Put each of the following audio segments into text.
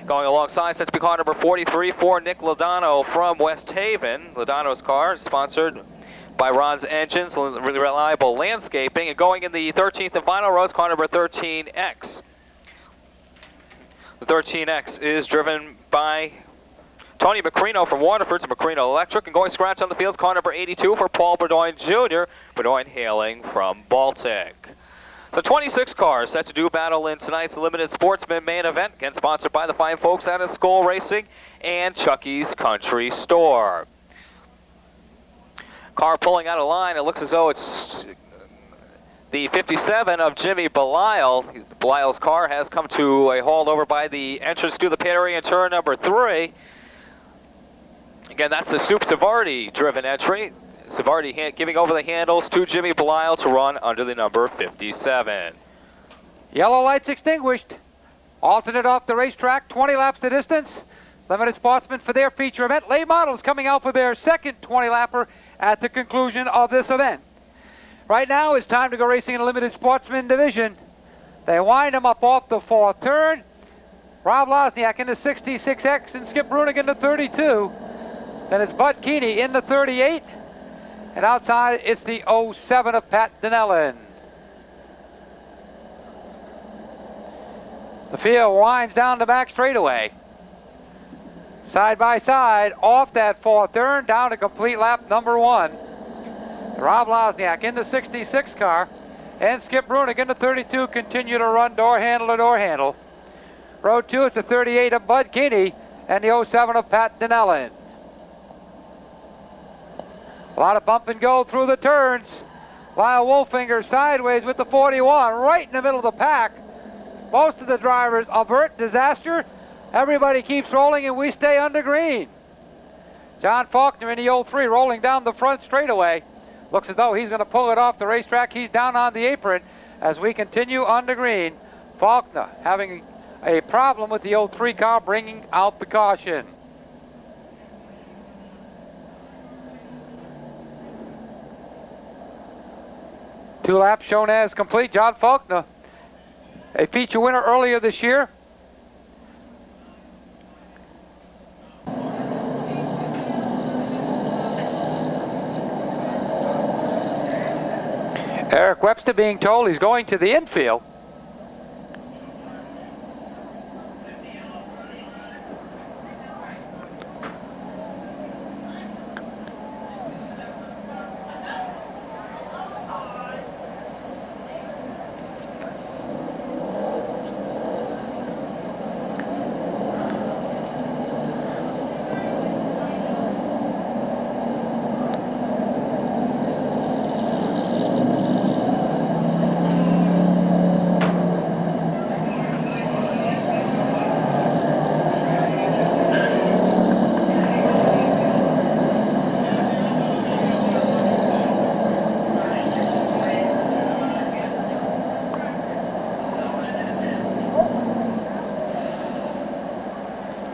Going alongside, sets to be car number 43 for Nick Lodano from West Haven. Lodano's car is sponsored by Ron's Engines, really reliable landscaping. And going in the 13th and final row is car number 13X. The 13X is driven by Tony Macrino from Waterford, Macrino Electric. And going scratch on the field is car number 82 for Paul Burdoyne Jr., Burdoyne hailing from Baltic. The 26 cars set to do battle in tonight's Limited Sportsman main event, again sponsored by the fine folks out of Skull Racing and Chucky's Country Store. Car pulling out of line, it looks as though it's the 57 of Jimmy Belisle. Belisle's car has come to a halt over by the entrance to the pit area in turn number 3. Again, that's the Soup Savardi driven entry. Savardi giving over the handles to Jimmy Belisle to run under the number 57. Yellow lights extinguished. Alternate off the racetrack, 20 laps the distance. Limited Sportsman for their feature event. Late Models coming out for their second 20-lapper at the conclusion of this event. Right now it's time to go racing in the Limited Sportsman division. They wind them up off the 4th turn. Rob Losniak in the 66X and Skip Brunig in the 32. Then it's Bud Keeney in the 38. And outside, it's the 07 of Pat Dinellen. The field winds down the back straightaway. Side by side, off that 4th turn, down to complete lap number 1. Rob Losniak in the 66 car, and Skip Brunig in the 32 continue to run door handle to door handle. Row 2, it's the 38 of Bud Keeney, and the 07 of Pat Dinellen. A lot of bump and go through the turns. Lyle Wolfinger sideways with the 41, right in the middle of the pack. Most of the drivers avert disaster. Everybody keeps rolling and we stay under green. John Faulkner in the 03 rolling down the front straightaway. Looks as though he's going to pull it off the racetrack. He's down on the apron as we continue under green. Faulkner having a problem with the 03 car, bringing out the caution. Two laps shown as complete. John Faulkner, a feature winner earlier this year. Eric Webster being told he's going to the infield.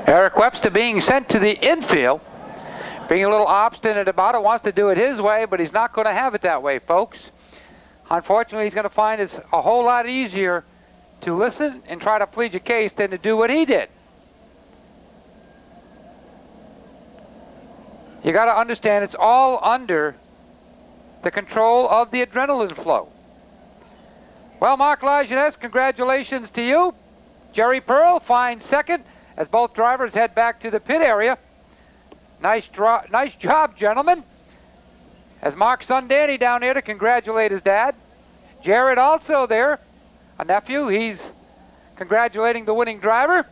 Eric Webster being sent to the infield, being a little obstinate about it, wants to do it his way, but he's not going to have it that way, folks. Unfortunately, he's going to find it's a whole lot easier to listen and try to plead your case than to do what he did. You got to understand it's all under the control of the adrenaline flow. Well, Mark Lajeunesse, congratulations to you. Jerry Pearl finds second as both drivers head back to the pit area. Nice job, gentlemen. As Mark's son Danny down there to congratulate his dad. Jared also there, a nephew. He's congratulating the winning driver.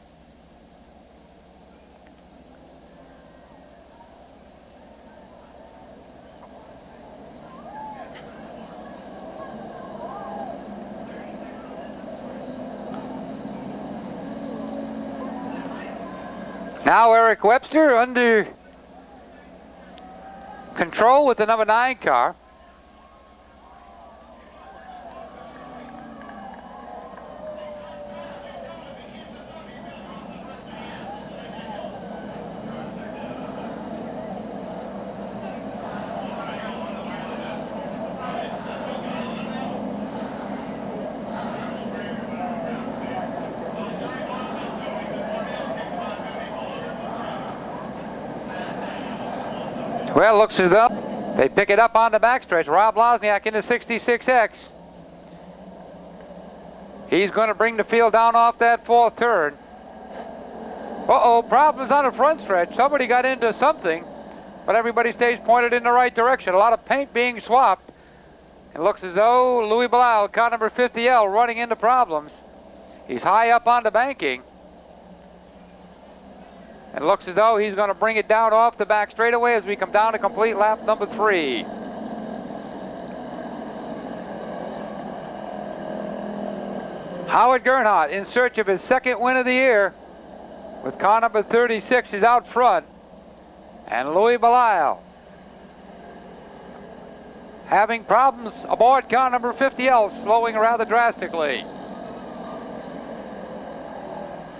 Now Eric Webster under control with the number 9 car. Well, looks as though they pick it up on the backstretch. Rob Lozniak into 66X. He's going to bring the field down off that fourth turn. Uh-oh, problems on the front stretch. Somebody got into something, but everybody stays pointed in the right direction. A lot of paint being swapped. It looks as though Louis Belisle, car number 50L, running into problems. He's high up on the banking. It looks as though he's going to bring it down off the back straightaway as we come down to complete lap number 3. Howard Gernhardt in search of his second win of the year with car number 36 is out front. And Louis Belisle having problems aboard car number 50L, slowing rather drastically.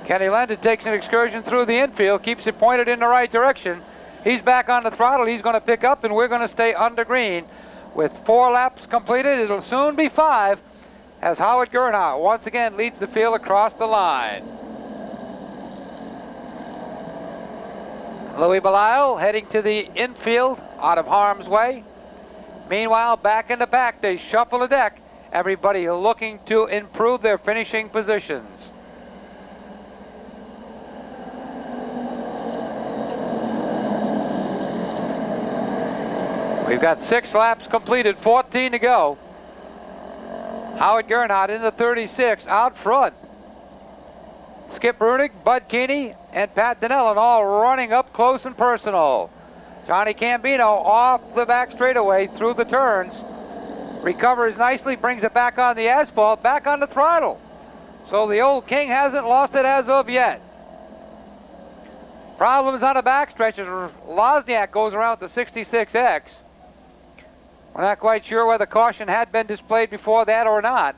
Kenny Landon takes an excursion through the infield, keeps it pointed in the right direction. He's back on the throttle. He's going to pick up, and we're going to stay under green. With 4 laps completed, it'll soon be 5, as Howard Gernhardt once again leads the field across the line. Louis Belisle heading to the infield out of harm's way. Meanwhile, back in the pack, they shuffle the deck. Everybody looking to improve their finishing positions. We've got 6 laps completed, 14 to go. Howard Gernhardt in the 36, out front. Skip Brunig, Bud Keeney, and Pat Dinellen all running up close and personal. Johnny Cambino off the back straightaway through the turns. Recovers nicely, brings it back on the asphalt, back on the throttle. So the old king hasn't lost it as of yet. Problems on the backstretch as Lozniak goes around to 66X. We're not quite sure whether caution had been displayed before that or not.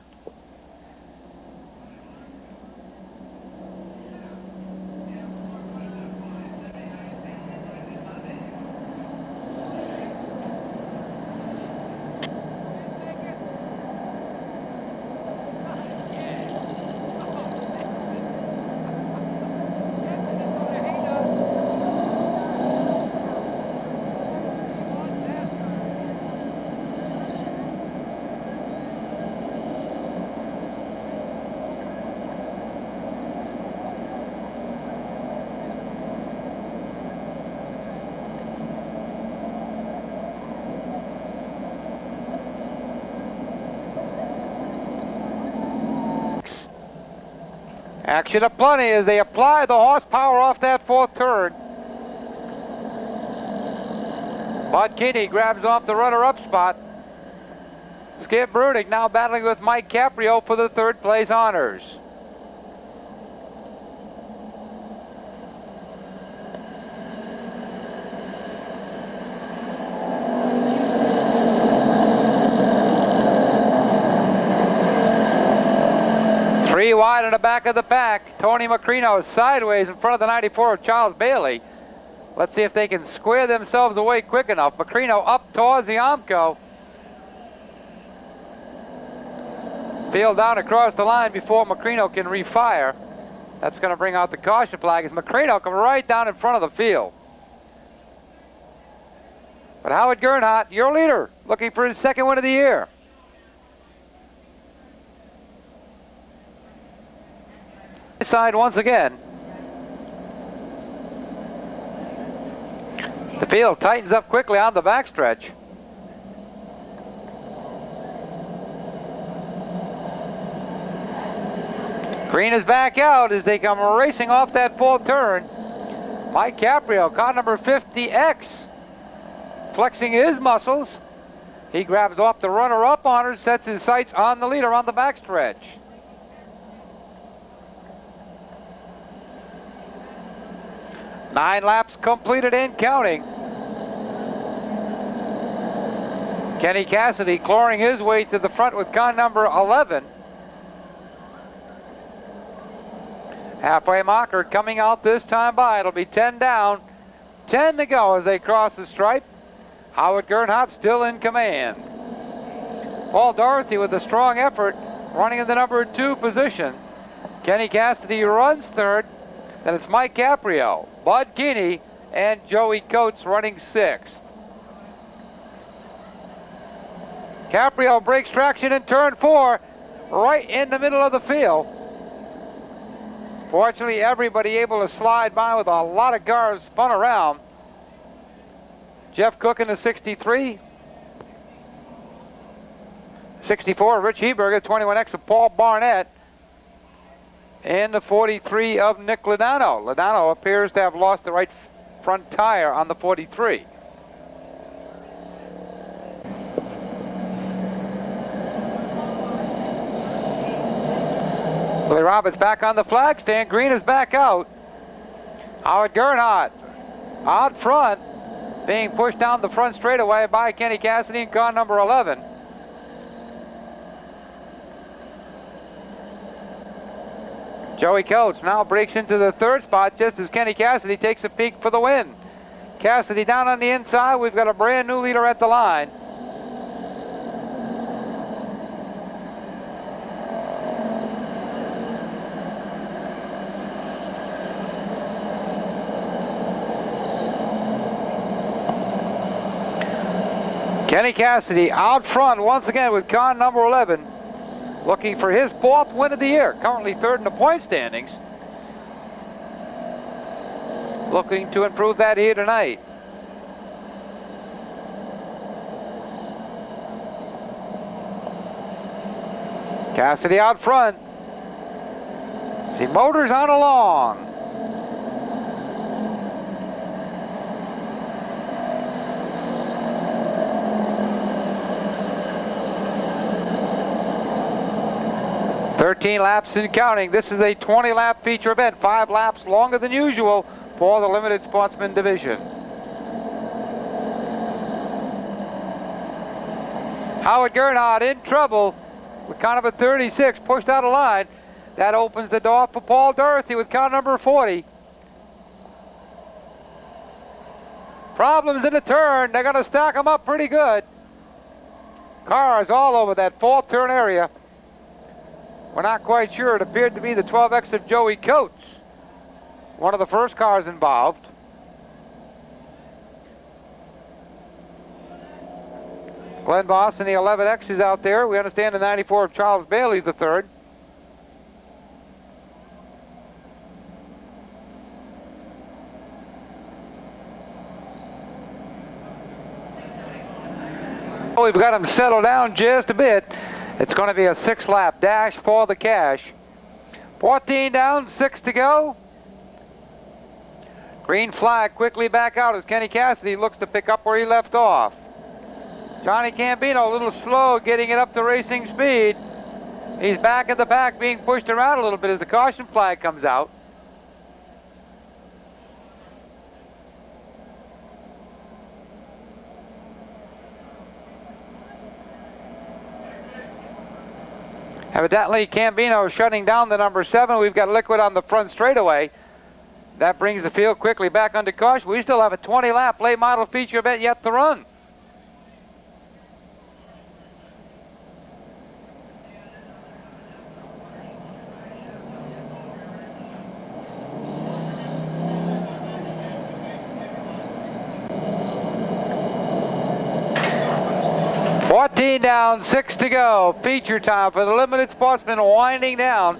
Action aplenty as they apply the horsepower off that fourth turn. Bud Keeney grabs off the runner-up spot. Skip Brunig now battling with Mike Caprio for the third place honors. Three wide in the back of the pack. Tony Macrino sideways in front of the 94 of Charles Bailey. Let's see if they can square themselves away quick enough. Macrino up towards the Armco. Field down across the line before Macrino can refire. That's going to bring out the caution flag as Macrino comes right down in front of the field. But Howard Gernhardt, your leader, looking for his second win of the year. Side once again. The field tightens up quickly on the backstretch. Green is back out as they come racing off that fourth turn. Mike Caprio, car number 50X, flexing his muscles. He grabs off the runner-up honors, sets his sights on the leader on the backstretch. Nine laps completed and counting. Kenny Cassidy clawing his way to the front with car number 11. Halfway marker coming out this time by. It'll be 10 down, 10 to go as they cross the stripe. Howard Gernhardt still in command. Paul Dorothy with a strong effort running in the number 2 position. Kenny Cassidy runs third. Then it's Mike Caprio, Bud Keeney, and Joey Coates running 6th. Caprio breaks traction in turn 4, right in the middle of the field. Fortunately, everybody able to slide by with a lot of cars spun around. Jeff Cook in the 63. 64, Rich Heberger, 21X of Paul Barnett. And the 43 of Nick Lodano. Lodano appears to have lost the right front tire on the 43. Billy Roberts back on the flag stand. Green is back out. Howard Gernhardt out front, being pushed down the front straightaway by Kenny Cassidy in car number 11. Joey Coates now breaks into the third spot just as Kenny Cassidy takes a peek for the win. Cassidy down on the inside. We've got a brand new leader at the line. Kenny Cassidy out front once again with car number 11, looking for his 4th win of the year. Currently 3rd in the point standings. Looking to improve that here tonight. Cassidy out front. See Motors on along. Laps and counting. This is a 20-lap feature event, 5 laps longer than usual for the Limited Sportsman division. Howard Gernhardt in trouble with car number 36, pushed out of line. That opens the door for Paul Dorothy with car number 40. Problems in the turn. They're going to stack them up pretty good. Cars all over that 4th turn area. We're not quite sure. It appeared to be the 12X of Joey Coates, one of the first cars involved. Glenn Boss and the 11X is out there. We understand the 94 of Charles Bailey, the 3rd. We've got them settled down just a bit. It's going to be a 6-lap dash for the cash. 14 down, 6 to go. Green flag quickly back out as Kenny Cassidy looks to pick up where he left off. Johnny Campino a little slow getting it up to racing speed. He's back at the back being pushed around a little bit as the caution flag comes out. Evidently, Cambino shutting down the number 7. We've got liquid on the front straightaway. That brings the field quickly back under caution. We still have a 20-lap late model feature event yet to run. Down, 6 to go. Feature time for the Limited Sportsman winding down.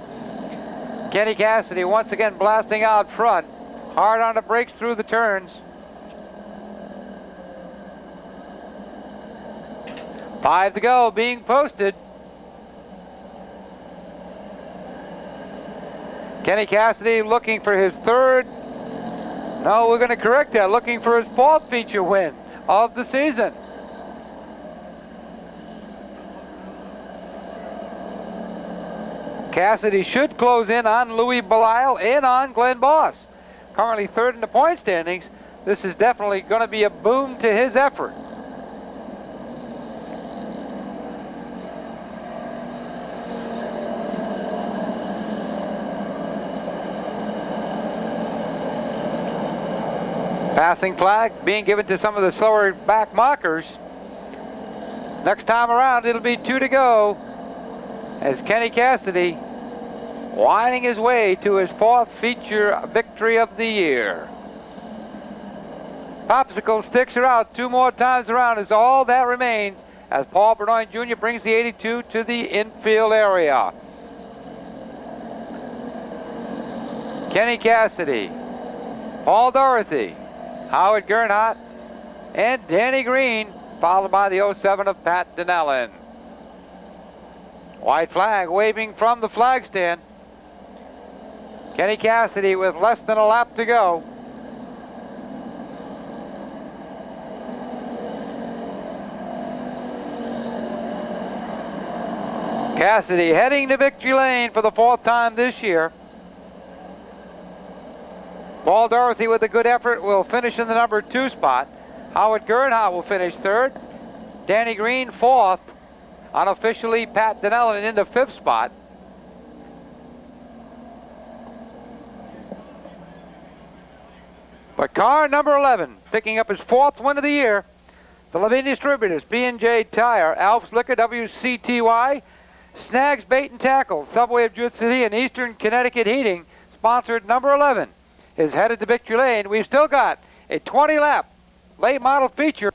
Kenny Cassidy once again blasting out front. Hard on the brakes through the turns. 5 to go, being posted. Kenny Cassidy looking for his 3rd. No, we're going to correct that. Looking for his 4th feature win of the season. Cassidy should close in on Louis Belisle and on Glenn Boss. Currently 3rd in the point standings. This is definitely going to be a boom to his effort. Passing flag being given to some of the slower back markers. Next time around it'll be 2 to go as Kenny Cassidy winding his way to his 4th feature victory of the year. Popsicle sticks are out 2 more times around is all that remains as Paul Burgoyne Jr. brings the 82 to the infield area. Kenny Cassidy, Paul Dorothy, Howard Gernhardt, and Danny Green, followed by the 07 of Pat Donnellan. White flag waving from the flag stand. Kenny Cassidy with less than a lap to go. Cassidy heading to victory lane for the 4th time this year. Paul Dorothy with a good effort will finish in the number 2 spot. Howard Gernhardt will finish 3rd. Danny Green 4th. Unofficially, Pat Donnellan in the 5th spot. But car number 11, picking up his 4th win of the year, the Levine Distributors, B&J Tire, Alps Liquor, WCTY, Snags Bait and Tackle, Subway of Jewett City, and Eastern Connecticut Heating, sponsored number 11, is headed to victory lane. We've still got a 20-lap late model feature.